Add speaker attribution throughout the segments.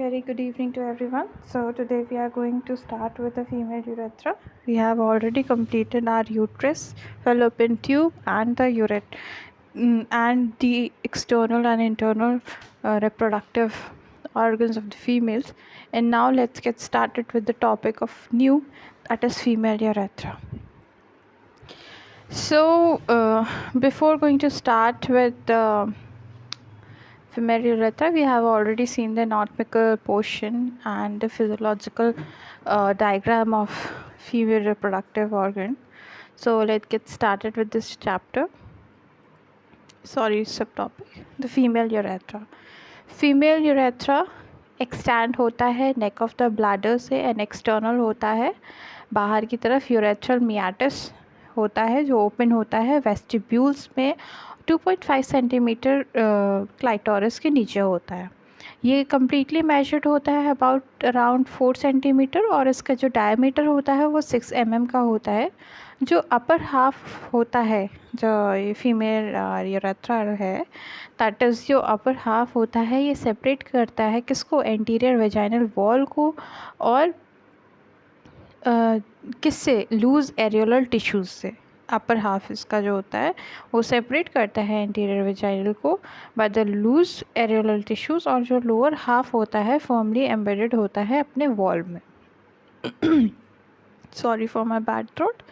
Speaker 1: Very good evening to everyone. So today we are going to start with the female urethra. We have already completed our uterus, fallopian tube, and the and the external and internal reproductive organs of the females. And now let's get started with the topic of new, that is female urethra. So before going to start with the female urethra, we have already seen the anatomical portion and the physiological diagram of female reproductive organ. So let's get started with this chapter. Subtopic, the female urethra. Female urethra extend होता है neck of the bladder से and external होता है बाहर की तरफ. Urethral मियाटिस होता है जो ओपन होता है वेस्टिब्यूल्स में 2.5 सेंटीमीटर क्लाइटोरस के नीचे होता है. ये कम्प्लीटली मेजर्ड होता है अराउंड 4 सेंटीमीटर और इसका जो डायमीटर होता है वो 6 mm का होता है. जो अपर हाफ होता है जो ये फीमेल यूरेथ्रा है, दैट इज़ जो अपर हाफ होता है ये सेपरेट करता है किसको, एंटीरियर वेजाइनल वॉल को और किससे, लूज एरियोलर टिश्यूज़ से. अपर हाफ इसका जो होता है वो सेपरेट करता है एंटीरियर वेजाइनल को by the loose areolar tissues, और जो लोअर हाफ होता है फर्मली एम्बेडेड होता है अपने वॉल में. Sorry for my bad throat.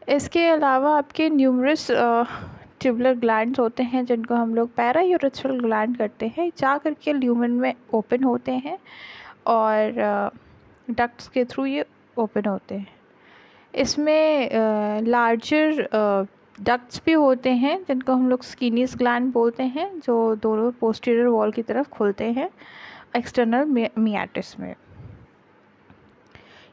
Speaker 1: इसके अलावा आपके न्यूमरस ट्यूबुलर ग्लैंड्स होते हैं जिनको हम लोग पैरायूरेथ्रल ग्लैंड करते हैं, जा करके ल्यूमेन में ओपन होते हैं और डक्ट्स के थ्रू ये ओपन होते हैं. इसमें लार्जर डक्ट्स भी होते हैं जिनको हम लोग स्किनीस ग्लैंड बोलते हैं, जो दोनों पोस्टीरियर वॉल की तरफ खुलते हैं एक्सटर्नल मियाटिस में.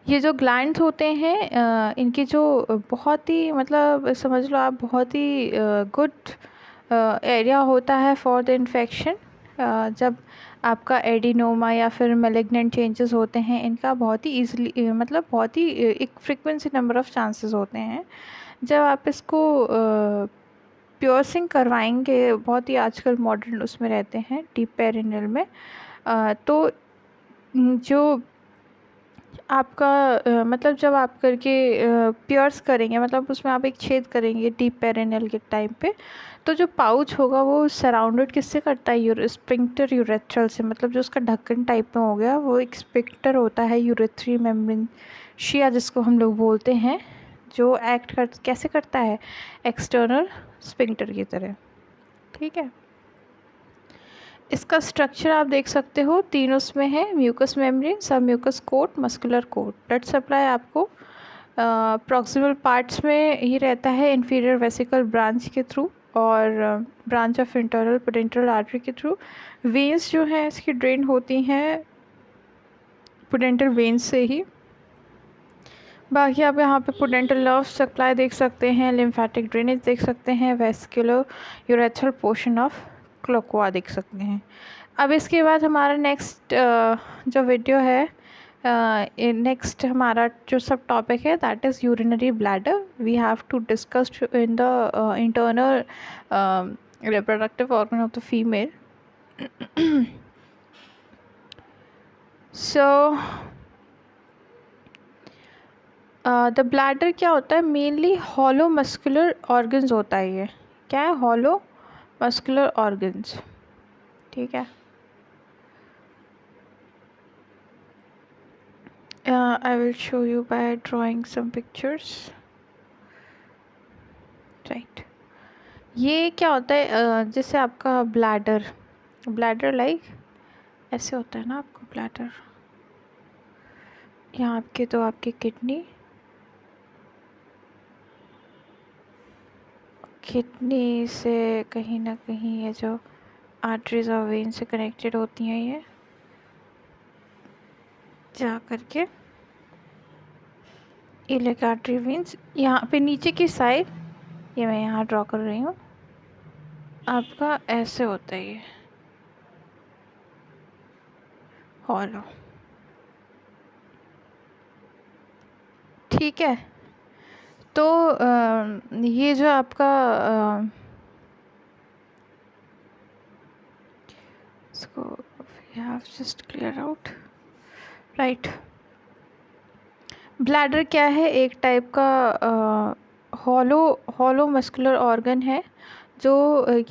Speaker 1: ये जो ग्लैंड्स होते हैं इनकी जो बहुत ही मतलब समझ लो आप बहुत ही गुड एरिया होता है फॉर द इन्फेक्शन. जब आपका एडिनोमा या फिर मेलिग्नेंट चेंजेस होते हैं इनका बहुत ही ईजिली मतलब बहुत ही एक फ्रिक्वेंसी नंबर ऑफ चांसेस होते हैं. जब आप इसको प्योर्सिंग करवाएंगे, बहुत ही आजकल मॉडर्न उसमें रहते हैं डीप पेरिनियल में, तो जो आपका मतलब जब आप करके पियर्स करेंगे मतलब उसमें आप एक छेद करेंगे डीप पेरिनियल के टाइम पे, तो जो पाउच होगा वो सराउंडेड किससे करता है, स्पिंक्टर यूरेथ्रल से. मतलब जो उसका ढक्कन टाइप में हो गया वो एक स्पिंक्टर होता है यूरेथ्री मेम्ब्रेनशिया जिसको हम लोग बोलते हैं, जो कैसे करता है, एक्सटर्नल स्पिंक्टर की तरह. ठीक है. इसका स्ट्रक्चर आप देख सकते हो तीन उसमें है, mucous membrane, sub mucous coat, muscular coat. Blood supply आपको प्रॉक्सिमल पार्ट्स में ही रहता है इंफीरियर वेसिकल ब्रांच के थ्रू और branch of internal pudendal artery के थ्रू. वेन्स जो हैं इसकी ड्रेन होती हैं पोडेंटल वेन्स से ही. बाकी आप यहाँ पे पोडेंटल नर्व सप्लाई देख सकते हैं, लिम्फेटिक ड्रेनेज देख सकते हैं, वेस्कुलर यूरेथ्रल पोर्शन ऑफ क्लोक्वा देख सकते हैं. अब इसके बाद हमारा नेक्स्ट जो वीडियो है, नेक्स्ट हमारा जो सब टॉपिक है that is urinary bladder. We have to discuss in the internal reproductive organ of the female. So the bladder क्या होता है, मेनली हॉलो मस्कुलर ऑर्गन्स होता है. ये क्या है, हॉलो मस्कुलर ऑर्गन्स. ठीक है. I will show you by drawing some pictures. Right. ये क्या होता है, जैसे आपका ब्लैडर लाइक ऐसे होता है ना आपका ब्लैडर. यहाँ आपके तो आपकी किडनी से कहीं ना कहीं ये जो आर्टरीज और वेन से कनेक्टेड होती हैं ये जा करके इलेक आर्टरी वेन्स यहाँ पे नीचे की साइड, ये मैं यहाँ ड्रॉ कर रही हूँ, आपका ऐसे होता है ये हॉलो. ठीक है. तो ये जो आपका इसको You have just clear out. Right. Bladder क्या है? एक टाइप का हॉलो हॉलो मस्कुलर ऑर्गन है जो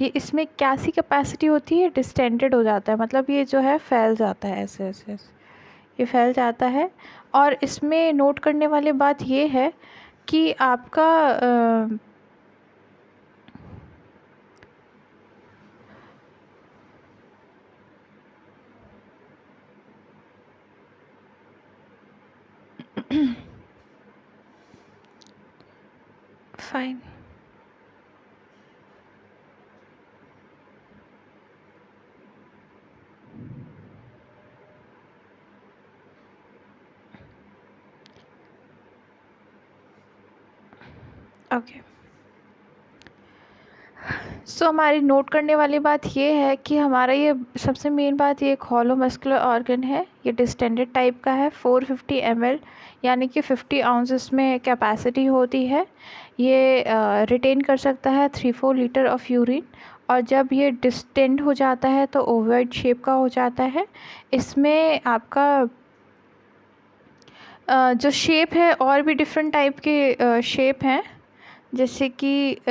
Speaker 1: ये इसमें क्या सी कैपेसिटी होती है? डिस्टेंडेड हो जाता है, मतलब ये जो है फैल जाता है ऐसे ऐसे ऐसे, ये फैल जाता है. और इसमें नोट करने वाली बात ये है कि आपका फाइन. ओके. सो हमारी नोट करने वाली बात ये है कि हमारा ये सबसे मेन बात, ये एक हॉलो मस्कुलर ऑर्गन है. ये डिस्टेंडेड टाइप का है. 450 ml यानी कि 50 आउंसेस में कैपेसिटी होती है. ये रिटेन कर सकता है 3-4 लीटर ऑफ यूरिन. और जब ये डिस्टेंड हो जाता है तो ओवल शेप का हो जाता है. इसमें आपका जो शेप है और भी डिफरेंट टाइप के शेप हैं, जैसे कि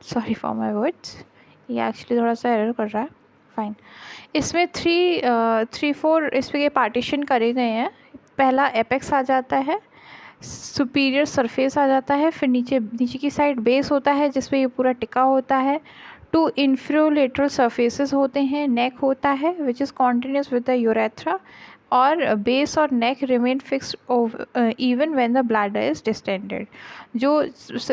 Speaker 1: सॉरी फॉर माय वर्ड्स, ये एक्चुअली थोड़ा सा एरर कर रहा है. फाइन. इसमें 3-4 इस पे पार्टीशन करे गए हैं. पहला एपेक्स आ जाता है, सुपीरियर सरफेस आ जाता है, फिर नीचे नीचे की साइड बेस होता है जिस पे ये पूरा टिका होता है. 2 इंफ्रोलेटरल सरफेसेस होते हैं. नेक होता है which is continuous with the urethra. और बेस और neck remain fixed even when the bladder is distended.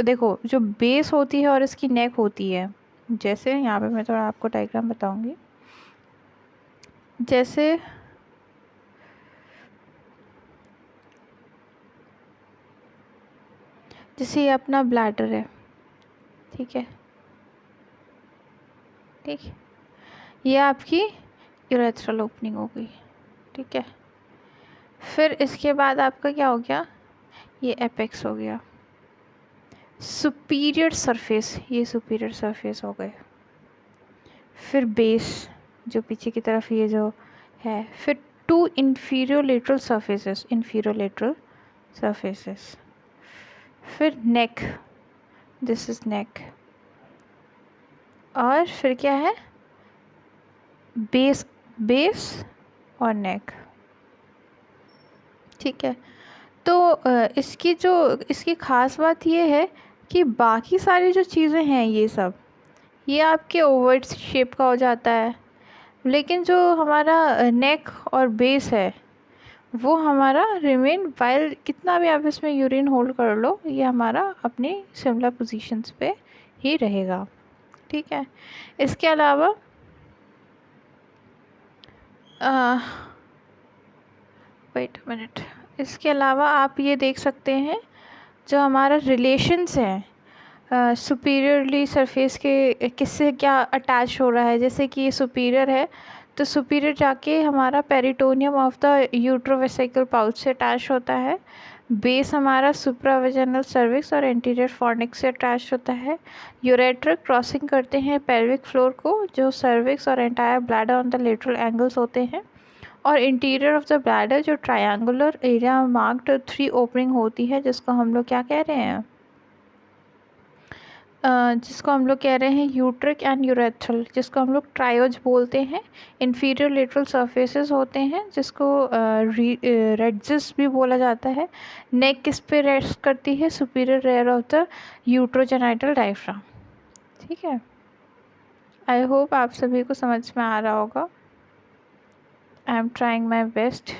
Speaker 1: देखो, जो बेस होती है और इसकी नेक होती है, जैसे यहाँ पे मैं थोड़ा आपको डायग्राम बताऊंगी. जैसे जैसे ये अपना ब्लैडर है, ठीक है, ठीक है, ये आपकी यूरेथ्रल ओपनिंग हो गई, ठीक है. फिर इसके बाद आपका क्या हो गया? ये एपेक्स हो गया. सुपीरियर सरफेस, ये सुपीरियर सरफेस हो गए. फिर बेस जो पीछे की तरफ ये जो है. फिर 2 inferior lateral surfaces. फिर नेक, दिस इज नेक. और फिर क्या है? बेस और नेक, ठीक है. तो इसकी ख़ास बात ये है कि बाकी सारी जो चीज़ें हैं ये आपके ओवल शेप का हो जाता है. लेकिन जो हमारा नेक और बेस है वो हमारा रिमेन वाइल, कितना भी आप इसमें यूरिन होल्ड कर लो, ये हमारा अपनी सिमिलर पोजीशंस पे ही रहेगा, ठीक है. इसके अलावा वेट मिनट, इसके अलावा आप ये देख सकते हैं जो हमारा रिलेशंस हैं सुपीरियरली सरफेस के किससे क्या अटैच हो रहा है. जैसे कि ये सुपीरियर है तो सुपीरियर जाके हमारा पेरिटोनियम ऑफ द यूट्रोवेसिकल पाउच से अटैच होता है. बेस हमारा सुप्रावेजिनल सर्विक्स और एंटीरियर फॉर्निक्स से अटैच होता है. यूरेटर क्रॉसिंग करते हैं पेल्विक फ्लोर को, जो सर्विक्स और entire bladder on the lateral angles होते हैं. और इंटीरियर ऑफ द ब्लैडर जो ट्रायंगुलर एरिया मार्क्ड 3 ओपनिंग होती है, जिसको हम लोग क्या कह रहे हैं? जिसको हम लोग कह रहे हैं यूट्रिक एंड यूरेथ्रल, जिसको हम लोग ट्रायोज बोलते हैं. इंफीरियर लेटरल सरफेसेस होते हैं जिसको रेड्जिस भी बोला जाता है. नेक किस पे रेस्ट करती है? Superior rear of the urogenital diaphragm, ठीक है. आई होप आप सभी को समझ में आ रहा होगा. I am trying my best.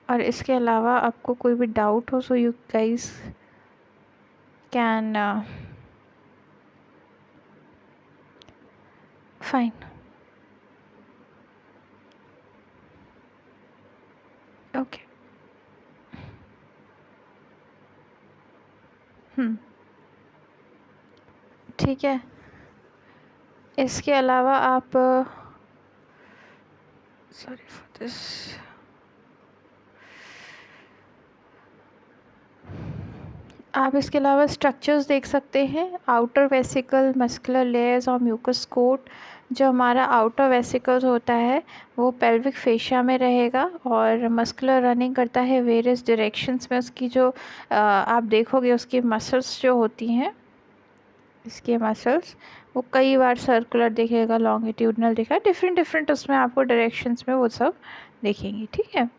Speaker 1: और इसके अलावा आपको कोई भी डाउट हो, so you guys can fine. Okay. ठीक है. इसके अलावा आप सॉरी फॉर दिस, आप इसके अलावा स्ट्रक्चर्स देख सकते हैं. आउटर वेसिकल, मस्कुलर लेयर्स और म्यूकस कोट, जो हमारा आउटर वेसिकल्स होता है वो पेल्विक फेशिया में रहेगा और मस्कुलर रनिंग करता है वेरियस डायरेक्शंस में। उसकी जो आप देखोगे उसकी मसल्स जो होती हैं, इसके मसल्स वो कई बार सर्कुलर दिखेगा, लॉन्गिट्यूडनल दिखेगा, डिफरेंट डिफरेंट उसमें आपको डायरेक्शंस में वो सब देखेंगे, ठीक है।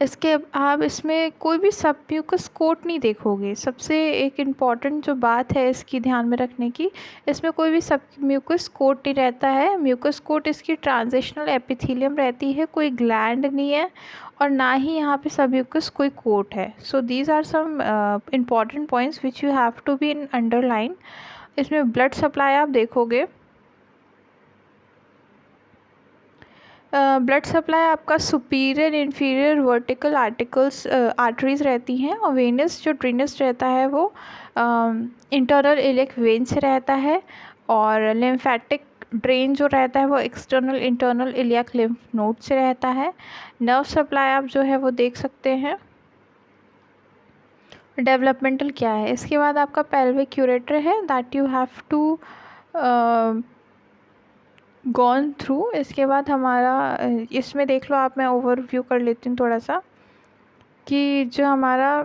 Speaker 1: इसके आप इसमें कोई भी सब म्यूकस कोट नहीं देखोगे। सबसे एक इम्पॉर्टेंट जो बात है इसकी ध्यान में रखने की, इसमें कोई भी सब म्यूकस कोट नहीं रहता है। म्यूकस कोट इसकी ट्रांजिशनल एपिथेलियम रहती है, कोई ग्लैंड नहीं है और ना ही यहाँ पे सब म्यूकस कोई कोट है। So these are some important points which you have to be in underline. इसमें ब्लड सप्लाई आप देखोगे, ब्लड सप्लाई आपका सुपीरियर इन्फीरियर वर्टिकल आर्टरीज रहती हैं और वेनस जो ड्रेनेज रहता है वो इंटरनल इलियक वेन से रहता है और लिम्फेटिक ड्रेन जो रहता है वो external internal iliac lymph node से रहता है। नर्व सप्लाई आप जो है वो देख सकते हैं। डेवलपमेंटल क्या है, इसके बाद आपका पेल्विक यूरेटर है that you have to gone through. इसके बाद हमारा इसमें देख लो आप, मैं ओवरव्यू कर लेती हूँ थोड़ा सा कि जो हमारा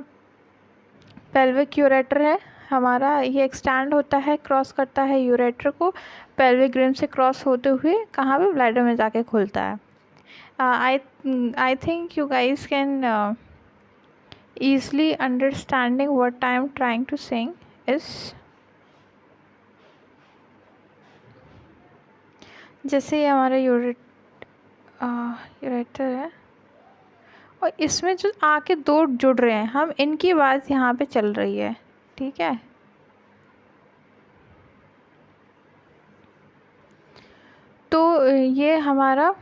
Speaker 1: पेल्विक यूरेटर है हमारा ये एक्सटेंड होता है, क्रॉस करता है यूरेटर को, पेल्विक रिम से क्रॉस होते हुए कहाँ पे ब्लैडर में जाके खुलता है। I think you guys can easily understanding what I am trying to saying is, जैसे ये हमारा यूरेटर है और इसमें जो आके दो जुड़ रहे हैं, हम इनकी बात यहाँ पे चल रही है, ठीक है। तो ये हमारा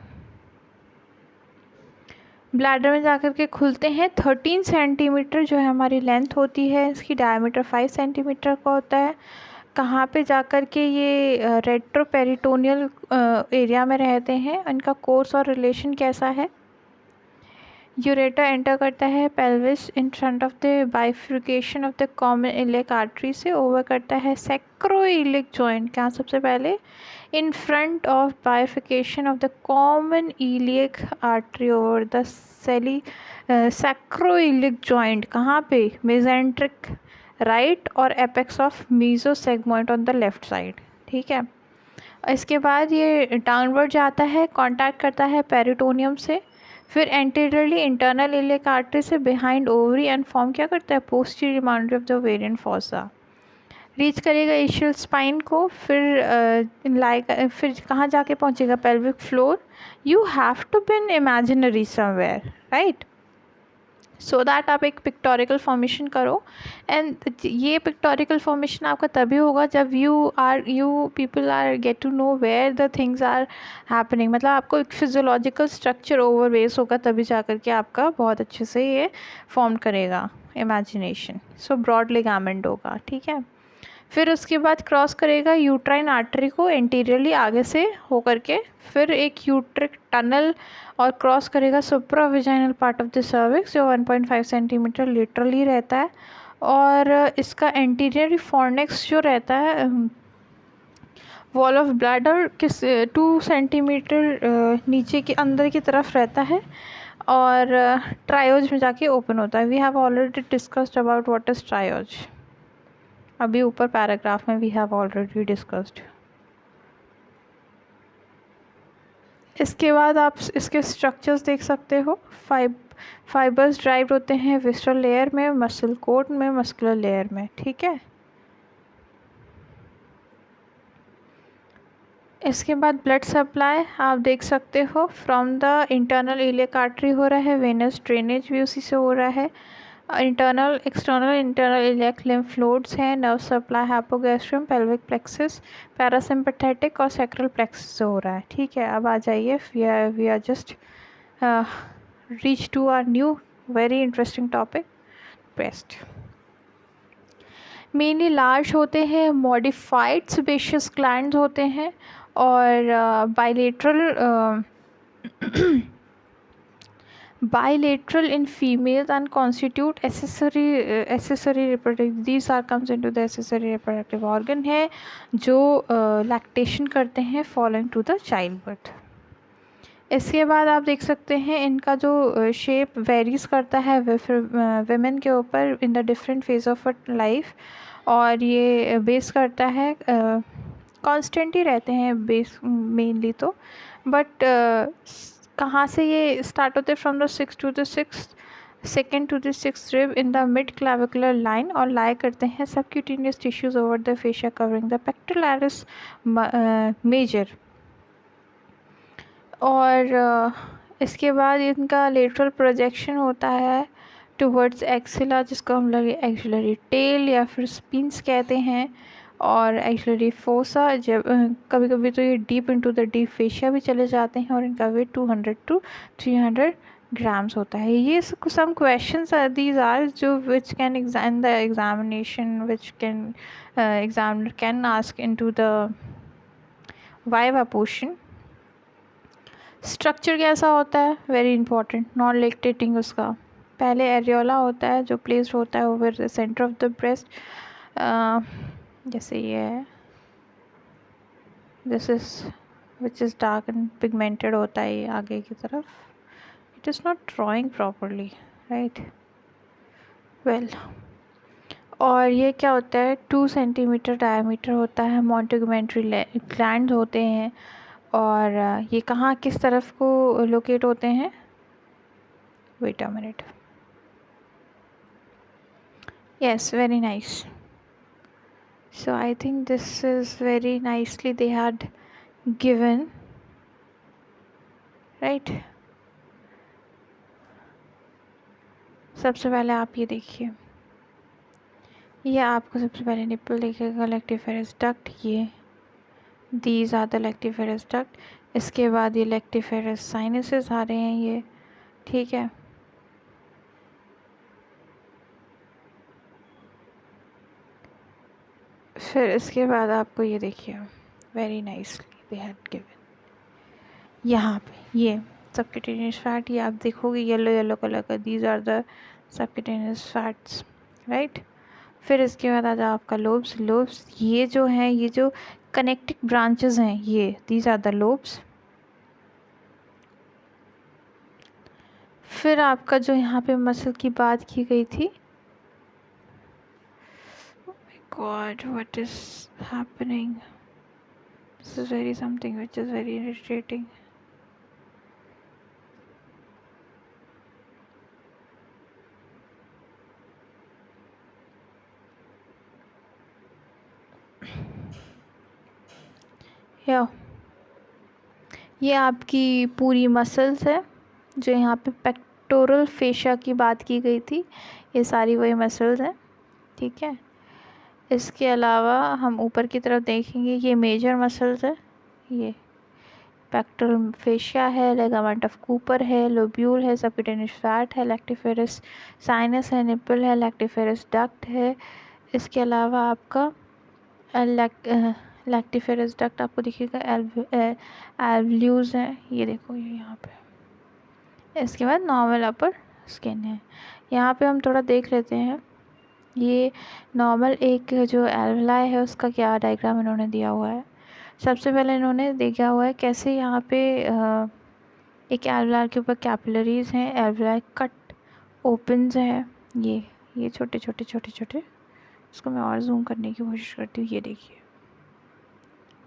Speaker 1: ब्लैडर में जाकर के खुलते हैं। 13 सेंटीमीटर जो है हमारी लेंथ होती है, इसकी डायमीटर 5 सेंटीमीटर का होता है। कहाँ पे जाकर के ये रेट्रोपेरिटोनियल एरिया में रहते हैं, इनका कोर्स और रिलेशन कैसा है। यूरेटर एंटर करता है pelvis in front of the bifurcation of the common iliac artery से, ओवर करता है सैक्रोइलिक जॉइंट। क्या सबसे पहले in front of bifurcation of the common iliac artery over the sacroiliac joint, कहाँ पे, मेसेंट्रिक राइट और apex of mesosigmoid on the left side, ठीक है। इसके बाद ये डाउनवर्ड जाता है, कांटेक्ट करता है पेरिटोनियम से, फिर एंटीरियरली इंटरनल इलियक आर्टरी से बिहाइंड ओवरी एंड फॉर्म क्या करता है posterior boundary of the ovarian fossa, reach करेगा इशियल स्पाइन को, फिर कहाँ जाके पहुँचेगा pelvic floor. You have to be in imaginary somewhere, right, so that आप एक पिक्टोरिकल फॉर्मेशन करो। एंड ये पिक्टोरिकल फॉर्मेशन आपका तभी होगा जब you people are get to know where the things are happening, मतलब आपको एक फिजियोलॉजिकल स्ट्रक्चर ओवरवेस होगा तभी जा कर के आपका बहुत अच्छे से ये फॉर्म करेगा इमेजिनेशन। सो ब्रॉड लिगामेंट होगा, ठीक है। फिर उसके बाद क्रॉस करेगा यूट्राइन आर्टरी को एंटीरियरली आगे से होकर के, फिर एक यूट्रिक टनल और क्रॉस करेगा सुप्राविजाइनल पार्ट ऑफ द सर्विक्स जो 1.5 सेंटीमीटर लिटरली रहता है। और इसका एंटीरियर फॉर्निक्स जो रहता है वॉल ऑफ ब्लैडर किस 2 सेंटीमीटर नीचे के अंदर की तरफ रहता है और ट्रायोज में जाके ओपन होता है। We have already discussed about what is triose, अभी ऊपर पैराग्राफ में वी हैव ऑलरेडी डिस्कस्ड। इसके बाद आप इसके स्ट्रक्चर्स देख सकते हो। फाइबर्स ड्राइव होते हैं विस्ट्रल लेयर में, मसल कोट में, मस्कुलर लेयर में, ठीक है। इसके बाद ब्लड सप्लाई आप देख सकते हो, from the internal iliac artery हो रहा है, वेनस ड्रेनेज भी उसी से हो रहा है, इंटरनल इलियक लिम्फ नोड्स हैं, nerve supply hypogastrium, pelvic plexus, parasympathetic और सैक्रल प्लेक्सस से हो रहा है, ठीक है। अब आ जाइए, we are just reach to our new very interesting topic, breast. Mainly large होते हैं, मॉडिफाइड सेबेशियस ग्लैंड्स होते हैं और bilateral in females and constitute accessory reproductive, these are comes into the accessory reproductive organ है जो lactation करते हैं following to the childbirth। इसके बाद आप देख सकते हैं इनका जो शेप वेरीज करता है वेमेन के ऊपर in the different phase of life, और ये बेस करता है कांस्टेंट ही रहते हैं बेस मेनली तो, बट कहाँ से ये स्टार्ट होते हैं from the second to the six rib in the mid clavicular line, और लाए करते हैं subcutaneous tissues over the fascia covering the pectoralis major. और इसके बाद इनका लेटरल प्रोजेक्शन होता है टुवर्ड्स एक्सिला, जिसको हम लोग एक्सिलरी टेल या फिर स्पिन्स कहते हैं, और एक्सिलरी फोसा। जब कभी कभी तो ये deep into the deep fascia भी चले जाते हैं, और इनका वेट 200 to 300 ग्राम्स होता है। ये सम क्वेश्चंस दीज आर जो which can exam the examination, which can examiner can ask into the viva portion. Structure कैसा होता है, वेरी इंपॉर्टेंट, नॉन लैक्टेटिंग। उसका पहले एरियोला होता है जो प्लेस्ड होता है over the centre of the breast, जैसे ये है, this is which is dark and pigmented होता है ये आगे की तरफ। It is not drawing properly, right, well. और ये क्या होता है, 2 सेंटीमीटर डायमीटर होता है, मॉन्टेगमेंट्री ग्लैंड होते हैं, और ये कहाँ किस तरफ को लोकेट होते हैं, wait a minute, yes, very nice. So I think this is very nicely they had given, right? सबसे पहले आप ये देखिए, ये आपको सबसे पहले निप्पल दिखेगा, लेक्टिफेरस डक्ट, ये these are the lactiferous duct. इसके बाद ये लेक्टिफेरस साइनसेस आ रहे हैं ये, ठीक है। फिर इसके बाद आपको ये देखिए, very nicely they had given यहाँ पे ये सबक्यूटेनियस फैट, ये आप देखोगे येलो येलो कलर का, these are the subcutaneous fats, right. फिर इसके बाद आ जाओ आपका लोब्स, ये जो हैं, ये जो कनेक्टिंग ब्रांचेस हैं, ये दीज आर द लोब्स। फिर आपका जो यहाँ पे मसल की बात की गई थी, God, what is happening? This is very something which is very irritating. Yeah. ये आपकी पूरी मसल्स है जो यहाँ पे पेक्टोरल फेशिया की बात की गई थी, ये सारी वही मसल्स हैं, ठीक है। इसके अलावा हम ऊपर की तरफ देखेंगे, ये मेजर मसल्स है, ये पेक्टोरल फेशिया है, लिगामेंट ऑफ कूपर है, लोब्यूल है, सबक्यूटेनियस फैट है, लेक्टिफेरस साइनस है, निप्पल है, लेक्टिफेरस डक्ट है। इसके अलावा आपका लैक्टिफेरस डक्ट आपको दिखेगा, एल्व्यूल्स हैं, ये देखो ये यहाँ पे। इसके बाद नॉर्मल अपर स्किन है। यहाँ पे हम थोड़ा देख लेते हैं, ये नॉर्मल एक जो एल्वलाई है उसका क्या डायग्राम इन्होंने दिया हुआ है। सबसे पहले इन्होंने देखा हुआ है कैसे यहाँ पे एक एल्वलाई के ऊपर कैपिलरीज हैं, एल्वलाई कट ओपन्स हैं, ये छोटे छोटे छोटे छोटे, इसको मैं और जूम करने की कोशिश करती हूँ, ये देखिए,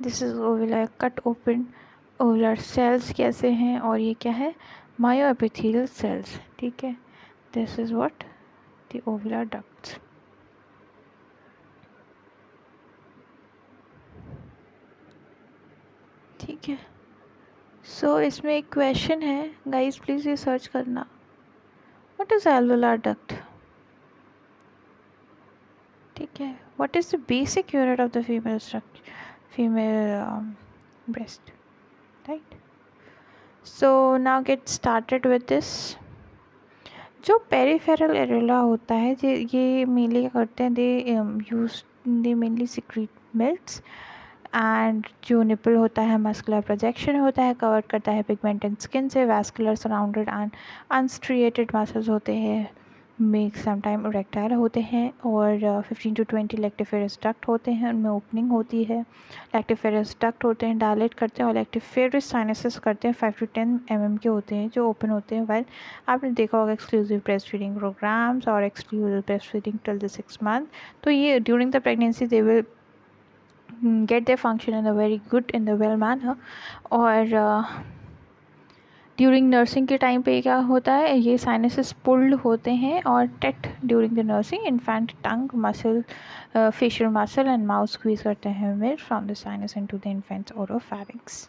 Speaker 1: this is alveolar cut open, alveolar cells कैसे हैं, और ये क्या है, मायोएपिथेलियल सेल्स, ठीक है। This is what the alveolar ducts. ठीक है, सो इसमें एक क्वेश्चन है गाइस, प्लीज़ ये सर्च करना, व्हाट इज़ एल्वुलर डक्ट, ठीक है। What is the basic unit of the female structure, female breast, right? So now get started with this। जो पेरिफेरल एरियोला होता है, ये मेनली क्या करते हैं, they mainly secrete milks and जो निपल होता है मस्कुलर प्रोजेक्शन होता है, कवर करता है पिगमेंटेड स्किन से। Vascular surrounded and unstriated muscles होते हैं, मेक समटाइम इरेक्टाइल होते हैं। और 15 to 20 लेक्टिफेरस डक्ट होते हैं, उनमें ओपनिंग होती है। लेक्टिफेरस डक्ट होते हैं, डायलेट करते हैं। और लेक्टिफेरस साइनसेस करते हैं 5 to 10 mm के होते हैं, जो ओपन होते हैं। वाइल आपने देखा होगा एक्सक्लूसिव ब्रेस्ट फीडिंग प्रोग्राम्स और exclusive breast feeding till the 6 month, तो ये during the pregnancy they will get their function in a very good in the well manner। और ड्यूरिंग नर्सिंग के टाइम पे क्या होता है, ये साइनसेस पुल्ड होते हैं और taut during the nursing. Infant tongue muscle, facial muscle and mouth squeeze करते हैं milk from the sinus into the infant's oropharynx.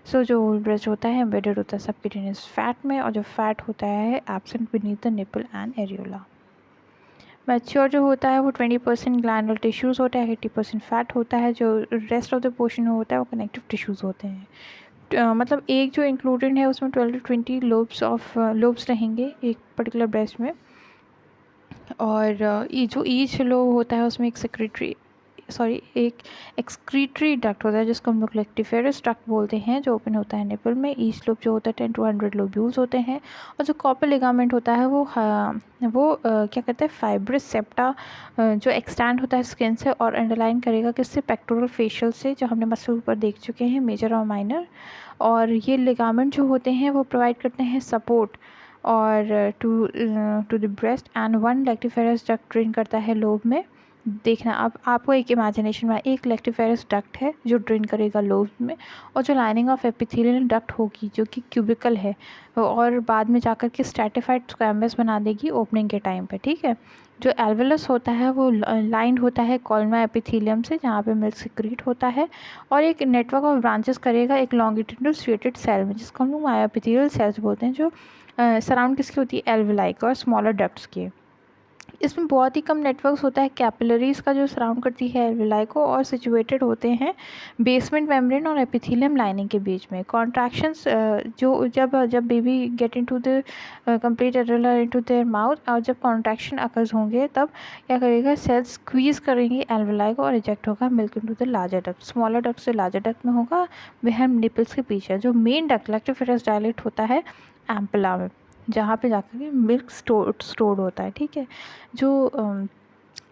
Speaker 1: So जो ब्रेस्ट होता है एम्बेडेड होता है सबक्यूटेनियस फैट में, और जो फैट होता है absent beneath the nipple and areola. Mature जो होता है वो 20% ग्लैंडुलर टिश्यूज़ होता है, 80% फैट होता है। जो रेस्ट ऑफ द पोर्शन होता है वो कनेक्टिव टिश्यूज़ होते हैं। मतलब एक जो इंक्लूडेड है उसमें 12 to 20 लोब्स रहेंगे एक पर्टिकुलर ब्रेस्ट में। और ये जो ईच लोब होता है उसमें एक एक्सक्रीटरी डक्ट होता है, जिसको हम लोग लेक्टिफेरस डक्ट बोलते हैं, जो ओपन होता है निपल में। ईच लोब जो होता है 10 to 100 लोब्यूल्स होते हैं। और जो कॉपर लिगामेंट होता है वो क्या कहते हैं, फाइब्रस सेप्टा जो एक्सटेंड होता है स्किन से और अंडरलाइन करेगा किससे, पेक्टोरल फेशियल से, जो हमने मसल ऊपर देख चुके हैं, मेजर और माइनर। और ये लिगामेंट जो होते हैं वो प्रोवाइड करते हैं सपोर्ट और to the breast. And one lactiferous duct drain करता है लोब में। देखना अब आपको एक इमेजिनेशन में, एक लेक्टिफेरस डक्ट है जो ड्रेन करेगा लोब में, और जो लाइनिंग ऑफ एपिथेलियल डक्ट होगी जो कि क्यूबिकल है, और बाद में जाकर के स्ट्रैटिफाइड स्क्वैमस बना देगी ओपनिंग के टाइम पे, ठीक है। जो एल्वेलस होता है वो लाइंड होता है कॉलमा एपिथेलियम से, जहाँ पे मिल्क सिक्रीट होता है, और एक नेटवर्क ऑफ ब्रांचेस करेगा एक लॉन्गिट्यूडनल स्ट्रेटेड सेल में, जिसको हम लोग मायोएपिथेलियल सेल्स बोलते हैं, जो सराउंड किसकी होती है, एल्वेलाई और स्मॉलर डक्ट्स की। इसमें बहुत ही कम नेटवर्क्स होता है कैपिलरीज का, जो सराउंड करती है एल्वेलाई को, और सिचुएटेड होते हैं बेसमेंट मेम्ब्रेन और एपिथेलियम लाइनिंग के बीच में। कॉन्ट्रैक्शंस जो जब baby get into the complete alveoli into their mouth, और जब कॉन्ट्रैक्शन अकर्स होंगे तब क्या करेगा, सेल्स स्क्वीज करेंगे एल्वेलाई को और इजेक्ट होगा milk into the larger duct. Smaller duct से लार्जर डक्ट में होगा, वह निपल्स के पीछे। जो मेन डक्ट लेक्टिफेरस डायलेट होता है एम्पला में, जहाँ पे जाकर के मिल्क स्टोर्ड होता है, ठीक है। जो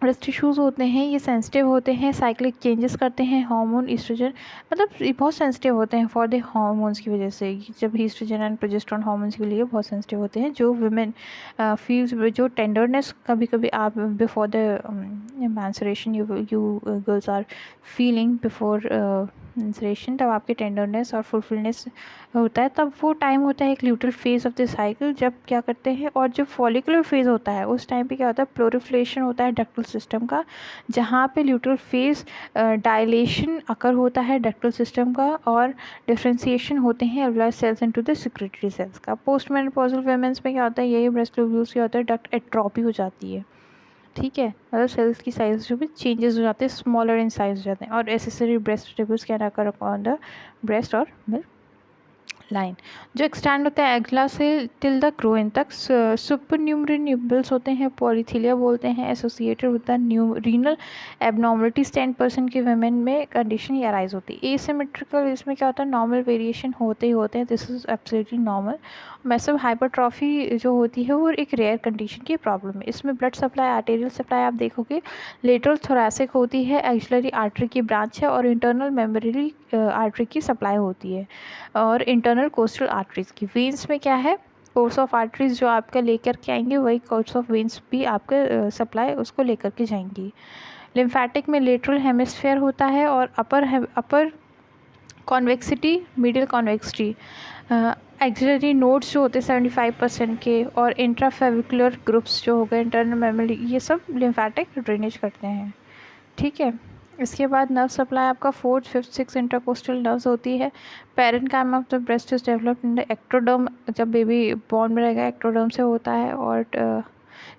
Speaker 1: ब्रेस्ट टिश्यूज़ होते हैं ये सेंसिटिव होते हैं, साइक्लिक चेंजेस करते हैं, हार्मोन ईस्ट्रोजन, मतलब ये बहुत सेंसिटिव होते हैं फॉर द हार्मोन्स की वजह से। जब ईस्ट्रोजन एंड प्रोजेस्टेरोन हार्मोन्स के लिए बहुत सेंसिटिव होते हैं। जो वुमेन फील्स जो टेंडरनेस कभी कभी आप before the menstruation you girls are feeling before menstruation, तब आपके टेंडरनेस और फुलफिलनेस होता है, तब वो टाइम होता है एक luteal phase of the cycle, जब क्या करते हैं। और जो फॉलिकुलर फेज होता है उस टाइम पे क्या होता है, प्लोरिफलेशन होता है डक्टल सिस्टम का, जहाँ पे ल्यूटल फेज डायलेशन अकर होता है डक्टल सिस्टम का, और डिफ्रेंसिएशन होते हैं alveolar cells into the secretory cells का। पोस्ट मेनोपॉजल वुमेन्स में क्या होता है, यही ब्रेस्ट लोब्यूल्स क्या होता है, डक्ट एट्रोपी हो जाती है, ठीक है। मतलब सेल्स की साइज जो भी चेंजेस हो जाते हैं, स्मॉलर इन साइज हो जाते हैं। और accessory breast tubules can occur on the breast और मिल्क लाइन, जो एक्सटेंड होता है एग्ला से टिल द क्रोइन तक। सुपरन्यूमरी निबल्स होते हैं, पॉलीथिलिया बोलते हैं, एसोसिएटेड होता है रीनल एबनॉर्मलिटीज 10% के वुमेन में कंडीशन ये अराइज होती है। एसिमेट्रिकल, इसमें क्या होता है, नॉर्मल वेरिएशन होते ही होते हैं, this is absolutely normal. Massive hypertrophy जो होती है वो एक रेयर कंडीशन की प्रॉब्लम है। इसमें ब्लड सप्लाई, आर्टेरियल सप्लाई आप देखोगे, लेटरल थोरैसिक होती है, एक्सिलरी आर्टरी की ब्रांच है, और इंटरनल मेमोरी आर्टरी की सप्लाई होती है, और इंटरनल कोस्टल आर्टरीज की। वेंस में क्या है, कोर्स ऑफ आर्टरीज जो आपका लेकर के आएंगे, वही कोर्स ऑफ वेंस भी आपके सप्लाई उसको लेकर के जाएंगी। लिम्फेटिक में लेटरल हेमिस्फेयर होता है, और upper convexity, middle convexity, axillary nodes जो होते हैं 75% के, और इंट्राफेविकुलर ग्रुप्स जो हो गए, इंटरनल मेमोरी, ये सब लिम्फेटिक ड्रेनेज करते हैं, ठीक है। इसके बाद नर्व सप्लाई आपका 4th, 5th, 6th intercostal nerves होती है। पेरेंट कैम of the breast is developed in the ectoderm, जब बेबी बॉर्न में रहेगा एक्टोडर्म से होता है, और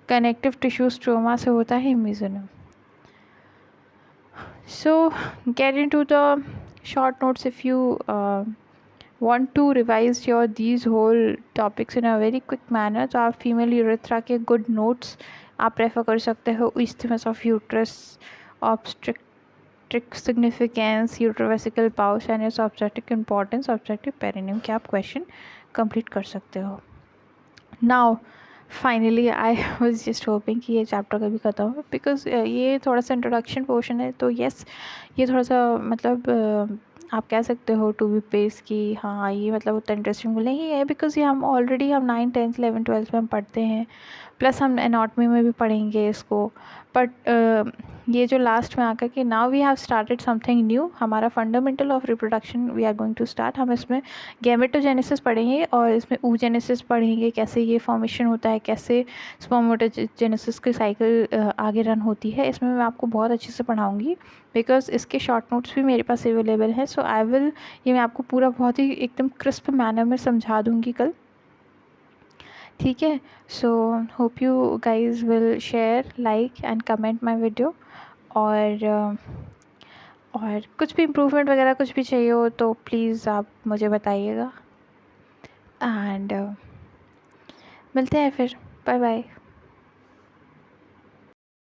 Speaker 1: कनेक्टिव टिश्यू स्ट्रोमा से होता है मेसोनम। So get into the short notes if you want to revise your these whole topics in a very quick manner, तो आप फीमेल यूरेथ्रा के गुड नोट्स आप रेफ़र कर सकते हो। Isthmus of uterus, obstetric obstetric significance, uterovesical pouch and its obstetric importance, obstetric perineum के आप question complete कर सकते हो। Now finally I was just hoping कि ये चैप्टर कभी ख़त्म हो, बिकॉज ये थोड़ा सा इंट्रोडक्शन पोर्शन है, तो येस ये थोड़ा सा मतलब आप कह सकते हो टू बी पेस कि हाँ ये मतलब उतना इंटरेस्टिंग नहीं है, बिकॉज ये हम ऑलरेडी हम 9, 10, 11, 12 में हम पढ़ते हैं, प्लस हम एनाटॉमी में भी पढ़ेंगे इसको। बट ये जो लास्ट में आकर कि now we have started something new, हमारा fundamental of reproduction we are going to start. हम इसमें गैमेटोजेनेसिस पढ़ेंगे और इसमें oogenesis पढ़ेंगे, कैसे ये फॉर्मेशन होता है, कैसे स्पर्मेटोजेनेसिस की साइकिल आगे रन होती है। इसमें मैं आपको बहुत अच्छे से पढ़ाऊँगी, बिकॉज इसके शॉर्ट नोट्स भी मेरे पास अवेलेबल है। सो आई विल, ये मैं आपको पूरा बहुत ही एकदम क्रिस्प मैनर में समझा दूँगी कल, ठीक है। So hope you guys will share, like and comment my video. और कुछ भी इम्प्रूवमेंट वगैरह कुछ भी चाहिए हो तो प्लीज़ आप मुझे बताइएगा। एंड मिलते हैं फिर, बाय बाय।